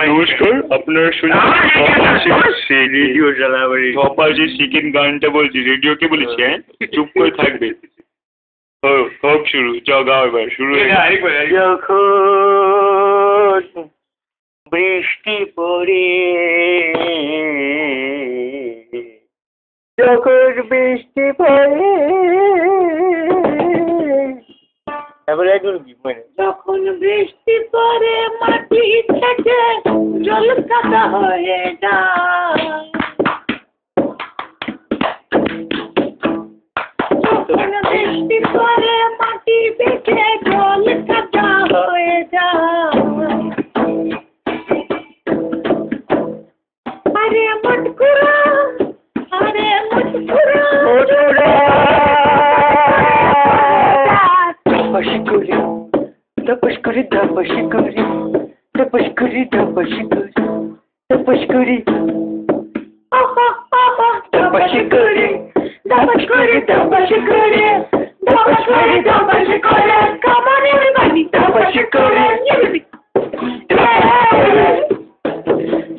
নমস্কার, আপনারা শুনছেন রেডিও চালাবে। ধপা যে চিকেন গানটা বলছি, রেডিওকে বলেছি। হ্যাঁ, চুপ করে থাকবে। হোক শুরু, যাও গাও এবার শুরু। যখন বৃষ্টি পড়ে, যখন বৃষ্টি পড়ে, তারপরে একদম যখন বৃষ্টি পড়ে মাটি থেকে জল কাদা হয়ে যায়, যখন বৃষ্টি পড়ে মাটি থেকে জল কাদা হয়ে যায়, আরে মটকুরা, আরে মটকুরা, Tapas kuri, tapas kuri, tapas kuri, tapas kuri, tapas kuri, tapas kuri, tapas kuri, tapas kuri, tapas kuri, tapas kuri, come on everybody, tapas kuri,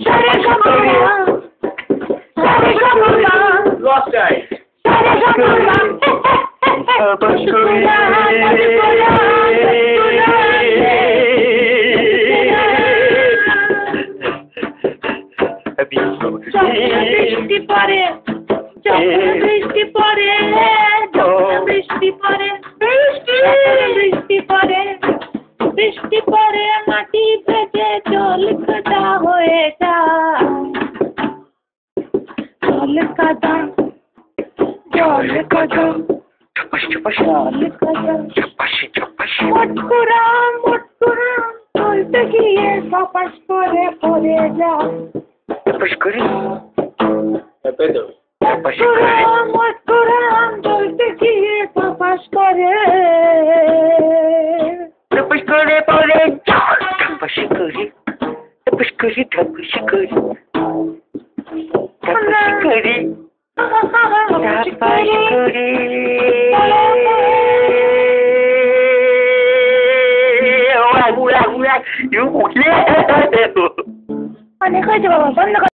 Sare Kamura, Sare Kamura, lost guy, Sare Kamura, tapas kuri. বৃষ্টি পড়ে, বৃষ্টি পড়ে, বৃষ্টি পড়ে, বৃষ্টি পড়ে, বৃষ্টি পড়ে মাটি ভেজে জল কাদা হয়ে যায়, জল কাদা, জল কাদা, জল কাদা, মটকুরা, মটকুরা, চলতে গিয়ে সপাস করে পড়ে যায়। Tapas kuri, tapas মটকুরা চলতে গিয়ে সপাস করে, tapas kuri pore jal, tapas kuri, tapas kuri, tapas kuri, tapas kuri, tapas kuri. অনেক হয়েছে বাবা, বন্ধ কর।